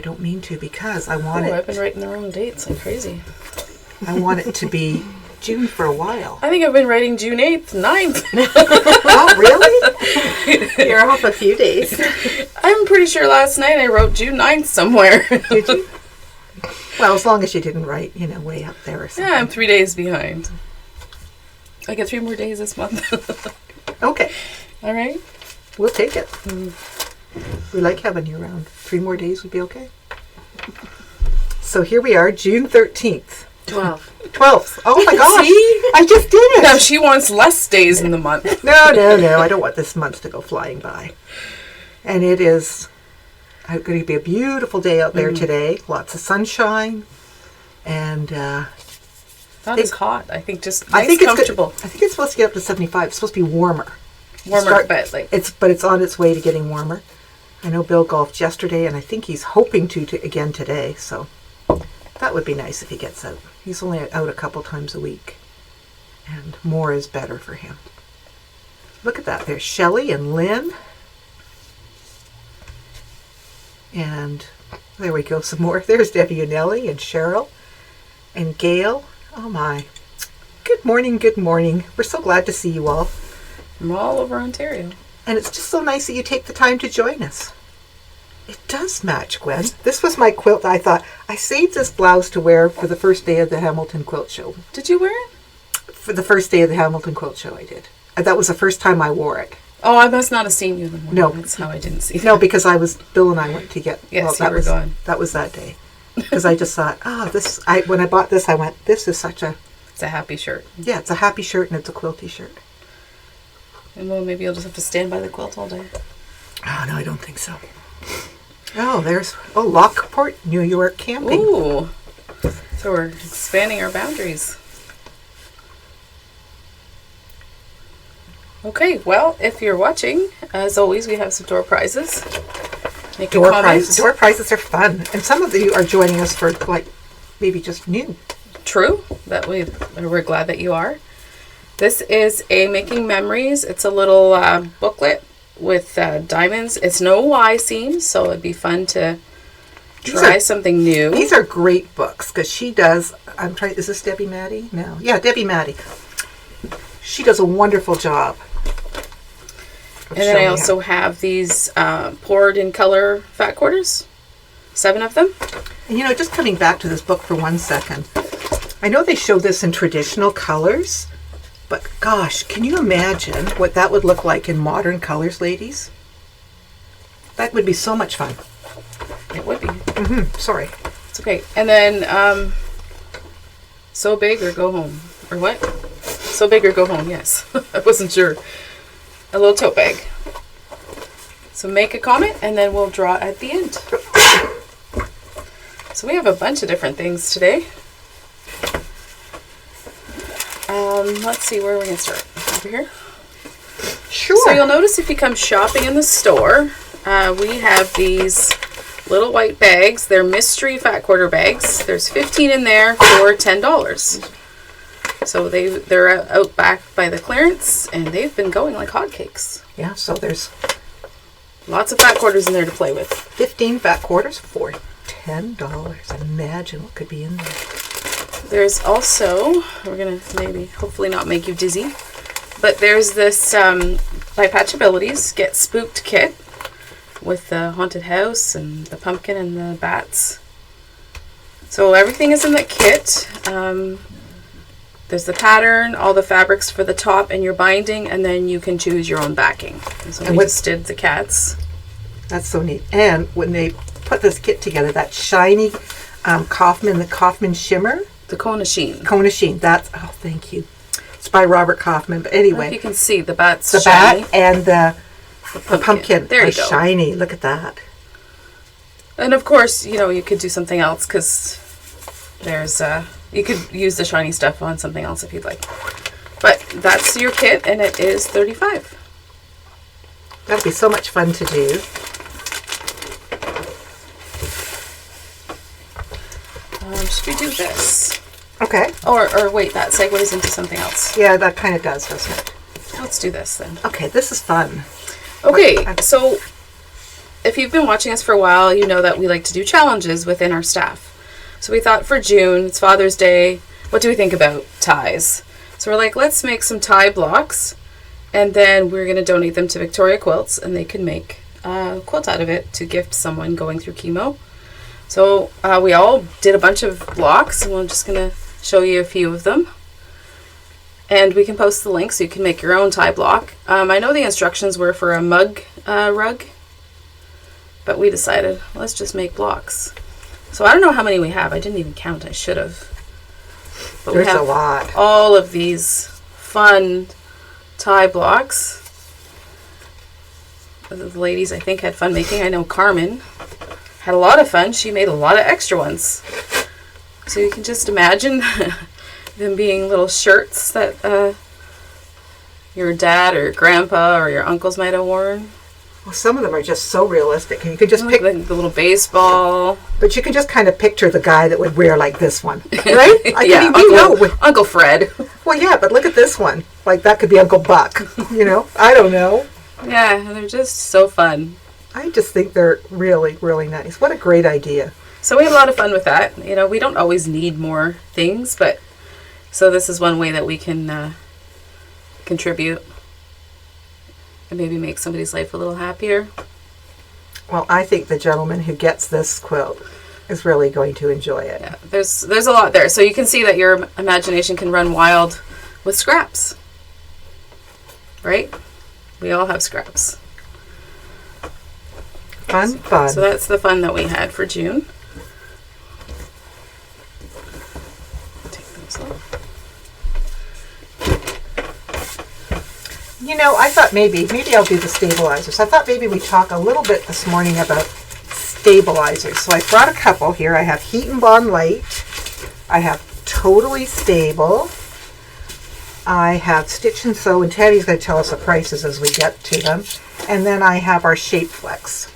don't mean to because I want it. I've been writing the wrong dates. I'm crazy. I want it to be June for a while. I think I've been writing June 8th, 9th. Oh, really? You're off a few days. I'm pretty sure last night I wrote June 9th somewhere. Did you? Well, as long as you didn't write, way up there or something. Yeah, I'm 3 days behind. I get 3 more days this month. Okay. All right. We'll take it. We like having you around. 3 more days would be okay. So here we are, June 13th. 12th. Oh my gosh. See? I just did it. Now she wants less days in the month. No. I don't want this month to go flying by. And it is going to be a beautiful day out there today. Lots of sunshine. And Not as hot. I think just nice, comfortable. I think it's supposed to get up to 75. It's supposed to be warmer. But it's on its way to getting warmer. I know Bill golfed yesterday, and I think he's hoping to again today. So that would be nice if he gets out. He's only out a couple times a week, and more is better for him. Look at that. There's Shelley and Lynn. And there we go, some more. There's Debbie and Ellie and Cheryl and Gail. Oh my. Good morning, good morning. We're so glad to see you all. From all over Ontario. And it's just so nice that you take the time to join us. It does match, Gwen. This was my quilt. I thought, I saved this blouse to wear for the first day of the Hamilton Quilt Show. Did you wear it? For the first day of the Hamilton Quilt Show, I did. That was the first time I wore it. Oh, I must not have seen you in the morning. No. That's how I didn't see No, because Bill and I went to get... Yes, well, you were gone. That was that day. Because I just thought, when I bought this, I went, this is such a... It's a happy shirt. Yeah, it's a happy shirt and it's a quilty shirt. And well, maybe you'll just have to stand by the quilt all day. Oh, no, I don't think so. Oh, there's Lockport, New York camping. Ooh. So we're expanding our boundaries. Okay, well, if you're watching, as always, we have some door prizes. Make a comment. Door prizes are fun. And some of you are joining us for, maybe just new. True. We're glad that you are. This is a Making Memories. It's a little booklet with diamonds. It's no Y seams, so it'd be fun to try something new. These are great books because she does. Is this Debbie Maddie? No. Yeah, Debbie Maddie. She does a wonderful job. And then I also have these poured in color fat quarters. 7 of them. And just coming back to this book for 1 second. I know they show this in traditional colors. But gosh, can you imagine what that would look like in modern colors, ladies? That would be so much fun. It would be. Sorry. It's okay. And then, So Big or Go Home. Or what? So Big or Go Home, yes. I wasn't sure. A little tote bag. So make a comment and then we'll draw at the end. So we have a bunch of different things today. Let's see, where are we going to start? Over here? Sure. So you'll notice if you come shopping in the store, we have these little white bags. They're mystery fat quarter bags. There's 15 in there for $10. So they're out back by the clearance, and they've been going like hotcakes. Yeah, so there's lots of fat quarters in there to play with. 15 fat quarters for $10. Imagine what could be in there. There's also, we're going to hopefully not make you dizzy, but there's this by Patchabilities Get Spooked kit with the haunted house and the pumpkin and the bats. So everything is in the kit. There's the pattern, all the fabrics for the top and your binding, and then you can choose your own backing. So we just did the cats. That's so neat. And when they put this kit together, that shiny the Kaufman shimmer. The Kona Sheen. Kona Sheen. Thank you. It's by Robert Kaufman. But anyway. If you can see, the bat's the shiny. Bat and the pumpkin there you go. Shiny. Look at that. And of course, you could do something else because there's, you could use the shiny stuff on something else if you'd like. But that's your kit and it is $35. That'd be so much fun to do. Should we do this? Okay. Or wait, that segues into something else. Yeah, that kind of does, doesn't it? Let's do this then. Okay, this is fun. Okay, so if you've been watching us for a while, you know that we like to do challenges within our staff. So we thought for June, it's Father's Day, what do we think about ties? So we're like, let's make some tie blocks, and then we're going to donate them to Victoria Quilts, and they can make a quilt out of it to gift someone going through chemo. So we all did a bunch of blocks, and I'm just going to show you a few of them. And we can post the link so you can make your own tie block. I know the instructions were for a mug rug, but we decided, let's just make blocks. So I don't know how many we have. I didn't even count. I should have. But There's we have a lot. all of these fun tie blocks. The ladies, I think, had fun making. I know Carmen had a lot of fun. She made a lot of extra ones. So you can just imagine them being little shirts that your dad or grandpa or your uncles might have worn. Well, some of them are just so realistic, and you could just pick the little baseball. But you can just kind of picture the guy that would wear like this one, right? Yeah, Uncle Fred. Well, yeah, but look at this one. Like that could be Uncle Buck. I don't know. Yeah, they're just so fun. I just think they're really, really nice. What a great idea. So we had a lot of fun with that. We don't always need more things, but so this is one way that we can contribute and maybe make somebody's life a little happier. Well, I think the gentleman who gets this quilt is really going to enjoy it. Yeah, there's a lot there. So you can see that your imagination can run wild with scraps. Right? We all have scraps. Fun. So that's the fun that we had for June. Take those off. I thought maybe I'll do the stabilizers. I thought maybe we'd talk a little bit this morning about stabilizers. So I brought a couple here. I have Heat and Bond Light. I have Totally Stable. I have Stitch and Sew, and Teddy's going to tell us the prices as we get to them. And then I have our Shape Flex.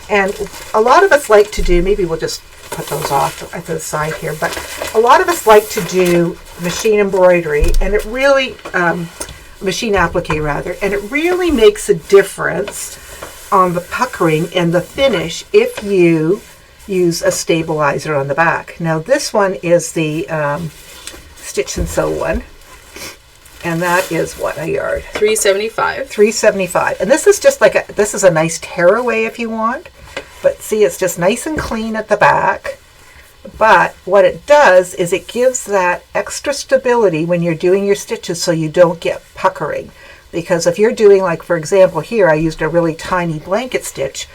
And a lot of us like to do, maybe we'll just put those off at the side here, but a lot of us like to do machine embroidery, and it really, machine applique rather, and it really makes a difference on the puckering and the finish if you use a stabilizer on the back. Now this one is the Stitch and Sew one, and that is what, a yard? $3.75. $3.75. And this is just like this is a nice tearaway if you want, but see, it's just nice and clean at the back. But what it does is it gives that extra stability when you're doing your stitches so you don't get puckering. Because if you're doing, like for example here, I used a really tiny blanket stitch.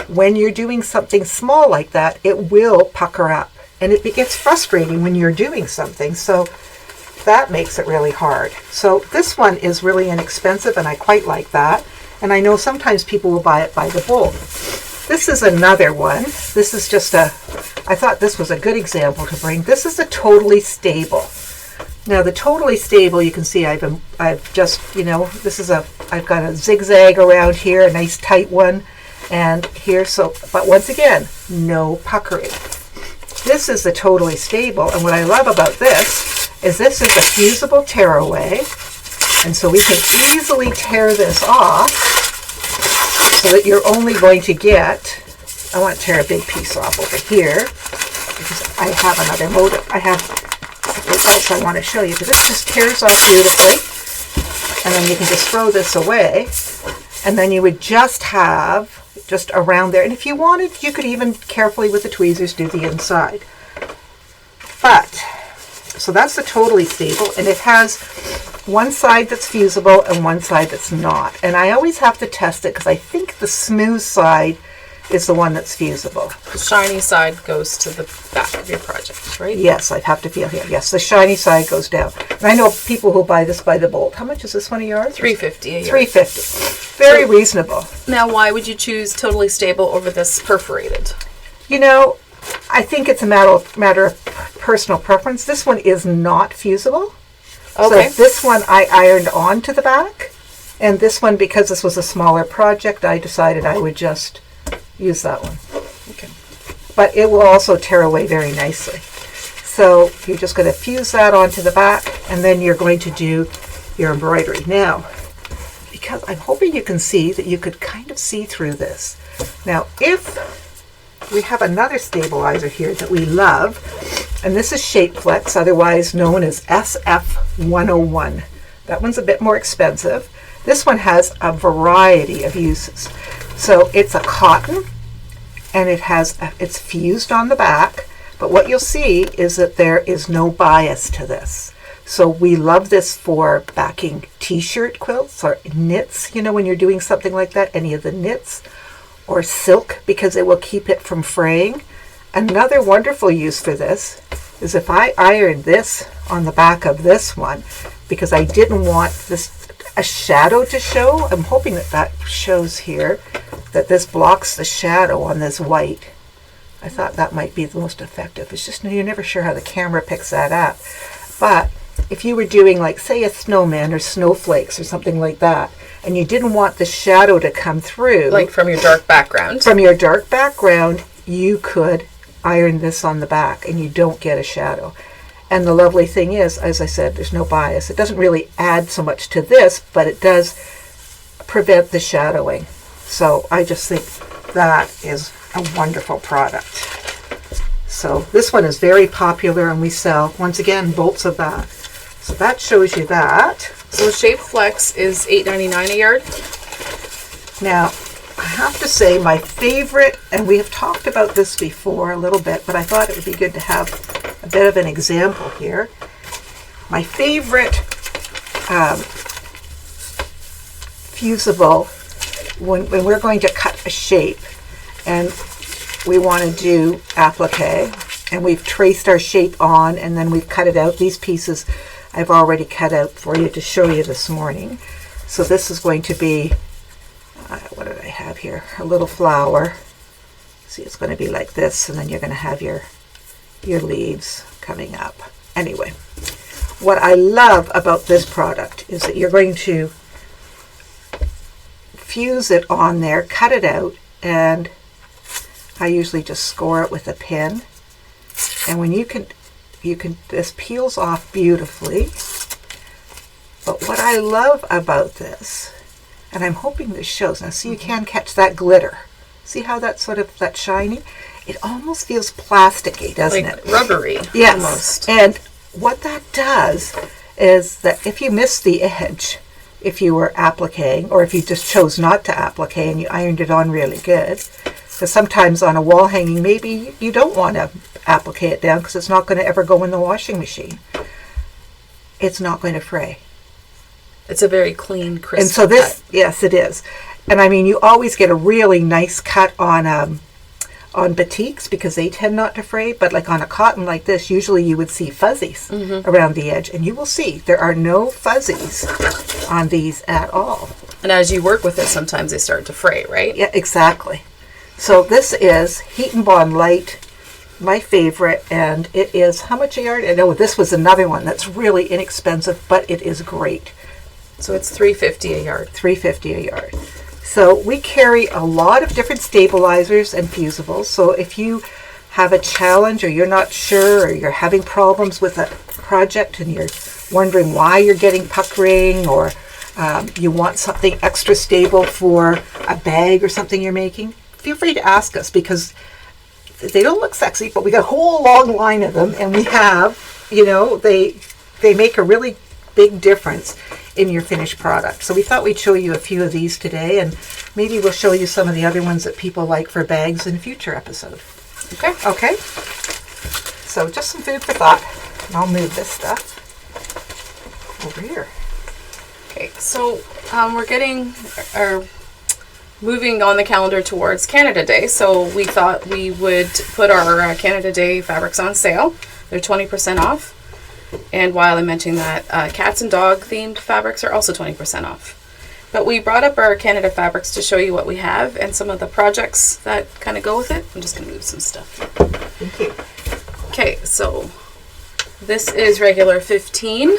When you're doing something small like that, it will pucker up. And it gets frustrating when you're doing something. So that makes it really hard. So this one is really inexpensive, and I quite like that. And I know sometimes people will buy it by the bolt. This is another one. This is just I thought this was a good example to bring. This is a Totally Stable. Now the Totally Stable, you can see I've just, I've got a zigzag around here, a nice tight one, and here, but once again, no puckering. This is the Totally Stable, and what I love about this is a fusible tearaway, and so we can easily tear this off so that you're only going to get, I want to tear a big piece off over here because I have another motive. I have something else I want to show you, because this just tears off beautifully, and then you can just throw this away, and then you would just have just around there, and if you wanted, you could even carefully with the tweezers do the inside. But so that's the Totally Stable, and it has one side that's fusible and one side that's not. And I always have to test it because I think the smooth side is the one that's fusible. The shiny side goes to the back of your project, right? Yes, I'd have to feel here. Yes, the shiny side goes down. And I know people who buy this by the bolt. How much is this one of yours? $3.50 a yard. $3.50. Very reasonable. Now, why would you choose Totally Stable over this perforated? I think it's a matter of personal preference. This one is not fusible. Okay. So this one I ironed on to the back, and this one, because this was a smaller project, I decided I would just use that one. Okay. But it will also tear away very nicely. So you're just going to fuse that onto the back, and then you're going to do your embroidery. Now, because I'm hoping you can see that you could kind of see through this. Now, if we have another stabilizer here that we love, and this is Shapeflex, otherwise known as SF101. That one's a bit more expensive. This one has a variety of uses. So it's a cotton, and it's fused on the back, but what you'll see is that there is no bias to this. So we love this for backing t-shirt quilts or knits, when you're doing something like that, any of the knits, or silk, because it will keep it from fraying. Another wonderful use for this is if I iron this on the back of this one, because I didn't want a shadow to show. I'm hoping that shows here, that this blocks the shadow on this white. I thought that might be the most effective. It's just you're never sure how the camera picks that up. But if you were doing, like, say, a snowman or snowflakes or something like that, and you didn't want the shadow to come through, like from your dark background, you could iron this on the back and you don't get a shadow. And the lovely thing is, as I said, there's no bias. It doesn't really add so much to this, but it does prevent the shadowing. So I just think that is a wonderful product. So this one is very popular, and we sell, once again, bolts of that. So that shows you that. So Shapeflex is $8.99 a yard. Now, I have to say my favorite, and we have talked about this before a little bit, but I thought it would be good to have a bit of an example here. My favorite fusible, when we're going to cut a shape and we want to do applique, and we've traced our shape on and then we've cut it out. These pieces I've already cut out for you to show you this morning. So this is going to be, what did I have here? A little flower. See, it's going to be like this, and then you're going to have your leaves coming up. Anyway, what I love about this product is that you're going to fuse it on there, cut it out, and I usually just score it with a pin. And when this peels off beautifully. But what I love about this, and I'm hoping this shows, now see, you can catch that glitter. See how that's sort of that shiny? It almost feels plasticky, doesn't like it? Rubbery. Yes. Almost. And what that does is that if you miss the edge, if you were appliquing, or if you just chose not to applique and you ironed it on really good, because sometimes on a wall hanging, maybe you don't want to applique it down because it's not going to ever go in the washing machine. It's not going to fray. It's a very clean, crisp And so this, cut. yes, it is. And I mean, you always get a really nice cut on batiks because they tend not to fray. But like on a cotton like this, usually you would see fuzzies around the edge. And you will see there are no fuzzies on these at all. And as you work with it, sometimes they start to fray, right? Yeah, exactly. So this is Heat and Bond Light, my favorite, and it is how much a yard? I know this was another one that's really inexpensive, but it is great. So it's $3.50 a yard. $3.50 a yard. So we carry a lot of different stabilizers and fusibles. So if you have a challenge, or you're not sure, or you're having problems with a project and you're wondering why you're getting puckering, or you want something extra stable for a bag or something you're making, feel free to ask us, because they don't look sexy, but we got a whole long line of them, and we have, they make a really big difference in your finished product. So we thought we'd show you a few of these today, and maybe we'll show you some of the other ones that people like for bags in a future episode. Okay. So just some food for thought. And I'll move this stuff over here. Okay, so we're moving on the calendar towards Canada Day, so we thought we would put our Canada Day fabrics on sale. They're 20% off. And while I mentioned that, cats and dog themed fabrics are also 20% off. But we brought up our Canada fabrics to show you what we have and some of the projects that kind of go with it. I'm just going to move some stuff. Thank you. Okay, so this is regular 15.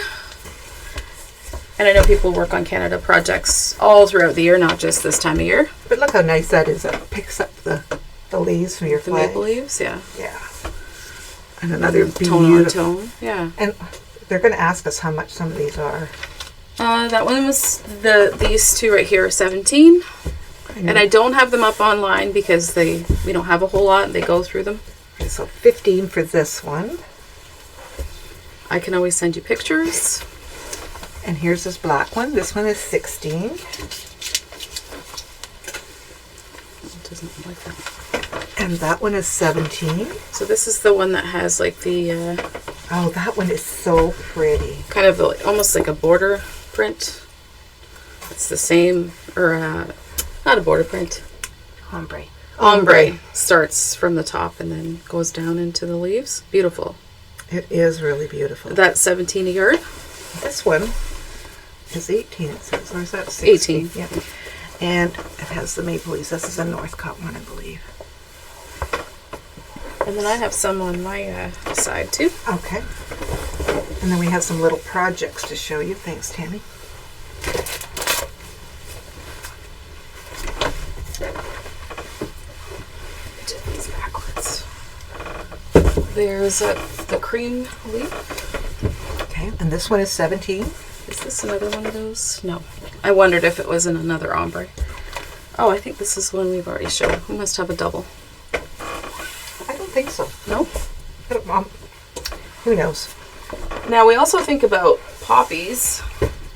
And I know people work on Canada projects all throughout the year, not just this time of year. But look how nice that is. It picks up the leaves from your The flag. maple leaves, yeah. Yeah. And another Tone on beautiful. tone, yeah. And they're going to ask us how much some of these are. That one was these two right here are 17. And I don't have them up online because we don't have a whole lot. They go through them. Okay, so 15 for this one. I can always send you pictures. And here's this black one. This one is 16. It doesn't like that. And that one is 17. So this is the one that has like the... oh, that one is so pretty. kind of almost like a border print. It's the same, or not a border print. Ombre starts from the top and then goes down into the leaves. Beautiful. It is really beautiful. That's 17 a yard. This one is 18, it says, or is that 16? 18. Yeah. And it has the maple leaves. This is a Northcott one, I believe. And then I have some on my side too. Okay. And then we have some little projects to show you. Thanks, Tammy. Backwards. There's the cream leaf. Okay, and this one is 17. Is this another one of those? No. I wondered if it was in another ombre. Oh, I think this is one we've already shown. We must have a double. I don't think so. No? I don't, who knows? Now we also think about poppies.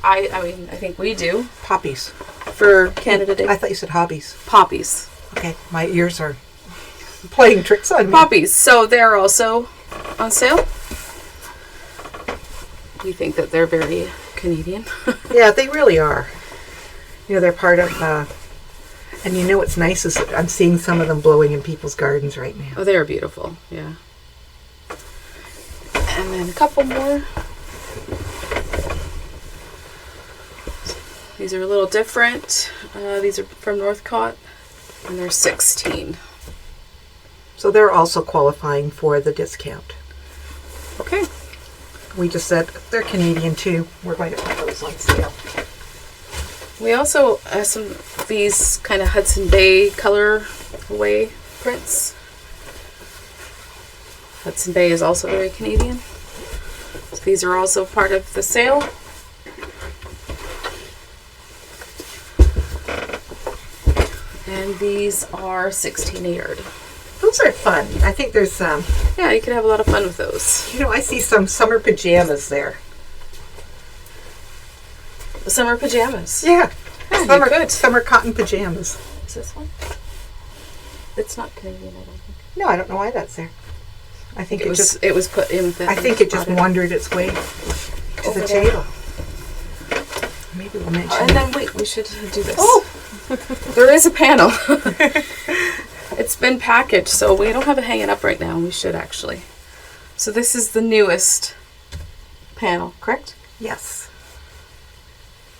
I mean, I think we do. Poppies. For Canada Day. I thought you said hobbies. Poppies. Okay, my ears are playing tricks on me. Poppies. So they're also on sale. We think that they're very Canadian. Yeah, they really are. You know, they're part of, and you know what's nice is that I'm seeing some of them blowing in people's gardens right now. Oh, they're beautiful. Yeah. And then a couple more. These are a little different. These are from Northcott, and they're 16. So they're also qualifying for the discount. Okay. We just said they're Canadian too. We're going to put those on sale. We also have some of these kind of Hudson Bay colorway prints. Hudson Bay is also very Canadian. So these are also part of the sale. And these are 16 a yard. Those are fun. I think there's Yeah, you could have a lot of fun with those. you know, I see some summer pajamas there. The summer pajamas. Yeah. Yeah, you could. Summer cotton pajamas. Is this one? It's not Canadian, I don't think. No, I don't know why that's there. I think It was put in with it. I think it just wandered its way to Over the there. table. Maybe we'll mention And then wait, we should do this. Oh! There is a panel. It's been packaged, so we don't have it hanging up right now. We should actually. So this is the newest panel, correct? Yes.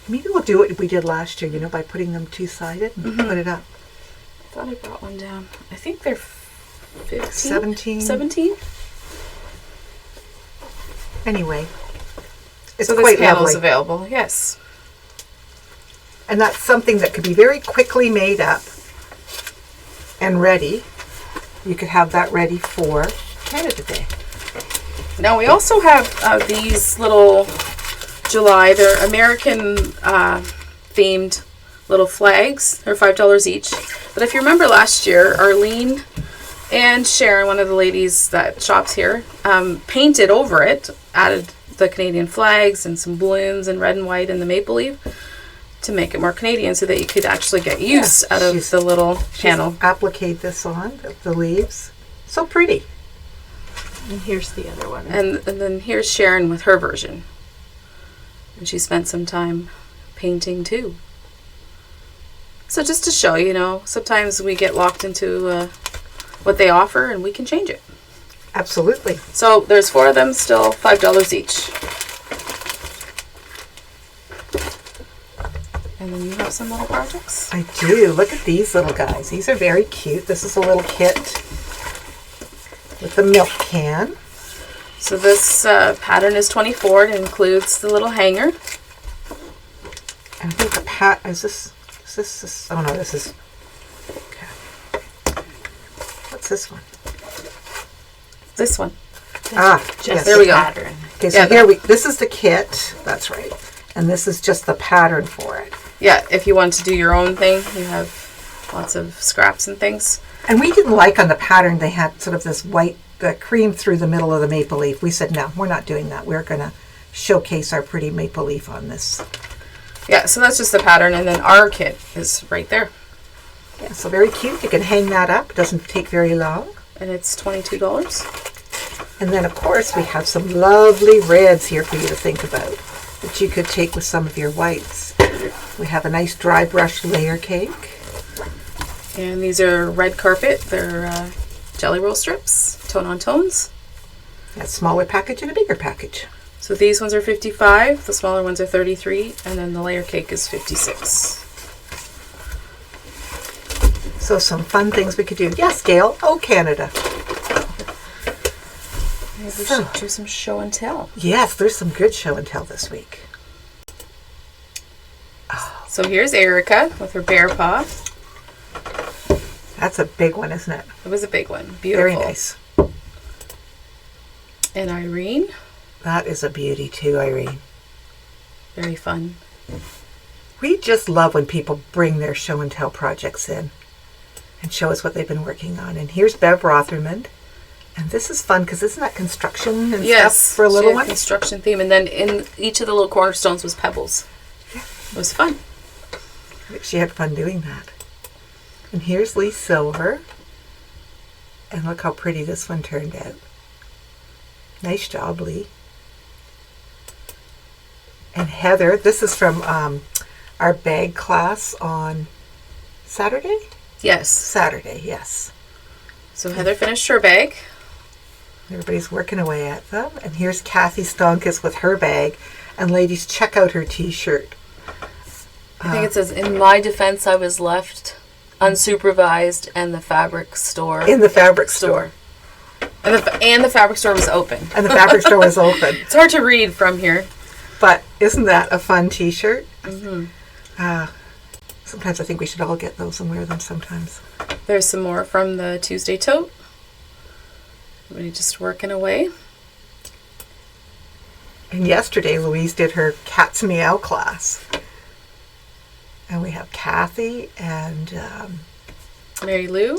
Maybe we'll do what we did last year, you know, by putting them two-sided and put it up. I thought I brought one down. I think they're 15? 17. 17? Anyway, it's So this quite panel is lovely. available, yes. And that's something that could be very quickly made up and ready. You could have that ready for Canada Day. Now we also have these little July, they're American themed little flags. They're $5 each. But if you remember last year, Arlene and Sharon, one of the ladies that shops here, painted over it, added the Canadian flags and some balloons and red and white and the maple leaf to make it more Canadian so that you could actually get use out of the little panel. Applique this on, the leaves. So pretty. And here's the other one. And then here's Sharon with her version. And she spent some time painting too. So just to show, you know, sometimes we get locked into what they offer and we can change it. Absolutely. So there's 4 of them, still $5 each. And then you have some little projects. I do. Look at these little guys. These are very cute. This is a little kit with the milk can. So this pattern is 24. It includes the little hanger. And I think the is this, oh no, this is, okay. What's this one? This one. Ah, Just yes. there we go. pattern. Okay, so Yeah, this is the kit. That's right. And this is just the pattern for it. Yeah, if you want to do your own thing, you have lots of scraps and things. And we didn't like on the pattern, they had sort of this white, the cream through the middle of the maple leaf. We said, no, we're not doing that. We're going to showcase our pretty maple leaf on this. Yeah, so that's just the pattern, and then our kit is right there. Yeah, so very cute. You can hang that up. It doesn't take very long. And it's $22. And then, of course, we have some lovely reds here for you to think about that you could take with some of your whites. We have a nice dry brush layer cake. And these are red carpet. They're jelly roll strips, tone on tones. A smaller package and a bigger package. So these ones are $55, the smaller ones are $33, and then the layer cake is $56. So some fun things we could do. Yes, Gail. Oh, Canada. Maybe we should do some show and tell. Yes, there's some good show and tell this week. So here's Erica with her bear paw. That's a big one, isn't it? It was a big one. Beautiful. Very nice. And Irene. That is a beauty too, Irene. Very fun. We just love when people bring their show and tell projects in and show us what they've been working on. And here's Bev Rothermond. And this is fun because isn't that construction and stuff for a little one? Construction theme. And then in each of the little cornerstones was pebbles. Yeah. It was fun. She had fun doing that. And here's Lee Silver. And look how pretty this one turned out. Nice job, Lee. And Heather, this is from our bag class on Saturday? Yes. Saturday, yes. So Heather finished her bag. Everybody's working away at them. And here's Kathy Stonkus with her bag. And ladies, check out her t-shirt. I think it says, in my defense, I was left unsupervised and the fabric store. In the fabric store. And the fabric store was open. And the fabric store was open. It's hard to read from here. But isn't that a fun t-shirt? Mm-hmm. Sometimes I think we should all get those and wear them sometimes. There's some more from the Tuesday tote. Everybody just working away. And yesterday, Louise did her Cat's Meow class. And we have Kathy and Mary Lou.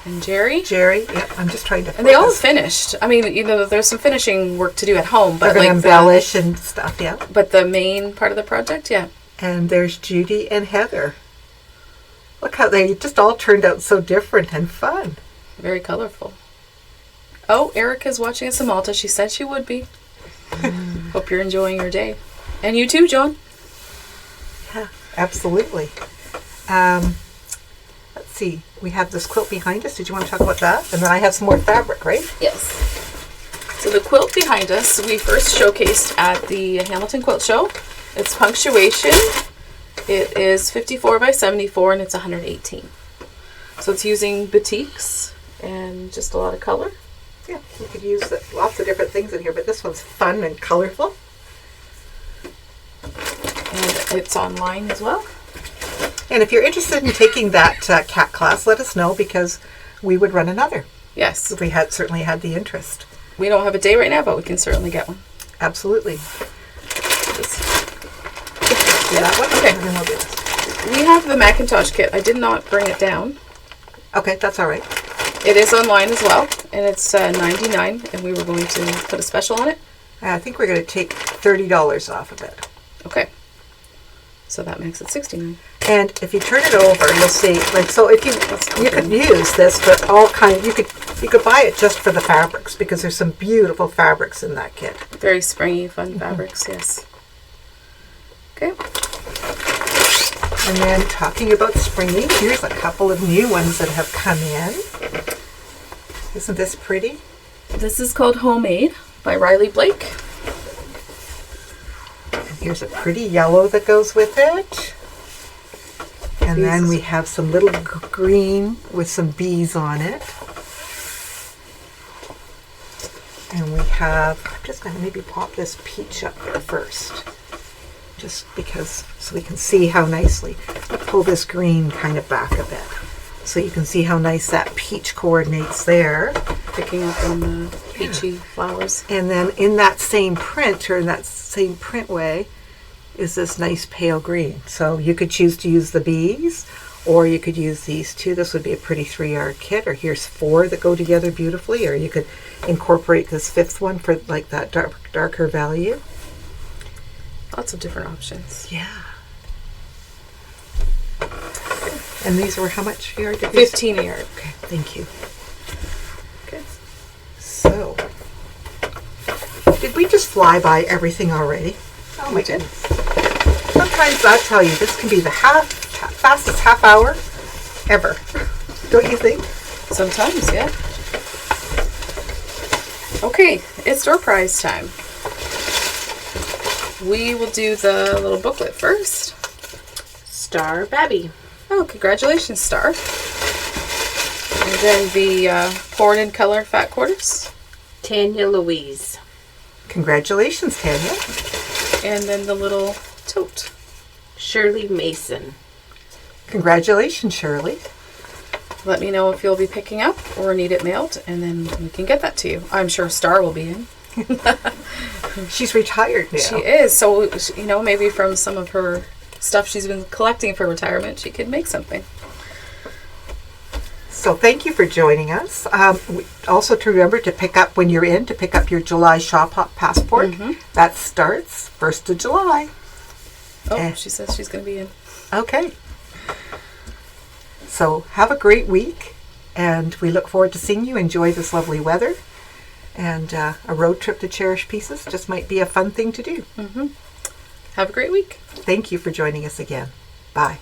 And Jerry. Yep, I'm just trying to... And they all finished. I mean, you know, there's some finishing work to do at home. But they're going to embellish and stuff, yeah. But the main part of the project, yeah. And there's Judy and Heather. Look how they just all turned out so different and fun. Very colorful. Oh, Erica's watching us in Malta. She said she would be. Hope you're enjoying your day. And you too, John. Yeah, absolutely. Let's see. We have this quilt behind us. Did you want to talk about that? And then I have some more fabric, right? Yes. So the quilt behind us, we first showcased at the Hamilton Quilt Show. It's Puncuation. It is 54 by 74 and it's 118. So it's using batiks and just a lot of color. Yeah, you could use lots of different things in here, but this one's fun and colorful. And it's online as well. And if you're interested in taking that cat class, let us know because we would run another. Yes. If we certainly had the interest. We don't have a day right now, but we can certainly get one. Absolutely. Yeah. That one? Okay. And then we'll do this. We have the Macintosh kit. I did not bring it down. Okay, that's all right. It is online as well, and it's $99, and we were going to put a special on it. I think we're going to take $30 off of it. Okay. So that makes it $69. And if you turn it over, you'll see, like, so if you could use this for all kinds, you could buy it just for the fabrics because there's some beautiful fabrics in that kit. Very springy, fun fabrics, yes. Okay. And then talking about springy, here's a couple of new ones that have come in. Isn't this pretty? This is called Homemade by Riley Blake. And here's a pretty yellow that goes with it. And then we have some little green with some bees on it. And we have, I'm just going to maybe pop this peach up there first. Just because, so we can see how nicely. I'll pull this green kind of back a bit. So you can see how nice that peach coordinates there. Picking up on the peachy flowers. And then in that same print, or in that same print way, is this nice pale green. So you could choose to use the bees, or you could use these two. This would be a pretty 3-yard kit, or here's 4 that go together beautifully, or you could incorporate this 5th one for like that darker value. Lots of different options. Yeah. And these were how much a yard? Did these? 15 a yard. Okay, thank you. Okay. So, did we just fly by everything already? Oh my goodness. Sometimes I tell you, this can be the fastest half hour ever. Don't you think? Sometimes, yeah. Okay, it's door prize time. We will do the little booklet first. Star Babby. Oh, congratulations, Star. And then the poured in color fat quarters. Tanya Louise. Congratulations, Tanya. And then the little tote. Shirley Mason. Congratulations, Shirley. Let me know if you'll be picking up or need it mailed, and then we can get that to you. I'm sure Star will be in. She's retired now. She is, so maybe from some of her stuff she's been collecting for retirement, she could make something. So thank you for joining us. Also to remember to pick up when you're in, to pick up your July Shop Hop passport. That starts 1st of July. Oh, she says she's going to be in. Okay. So have a great week, and we look forward to seeing you. Enjoy this lovely weather, and a road trip to Cherished Pieces just might be a fun thing to do. Have a great week. Thank you for joining us again. Bye.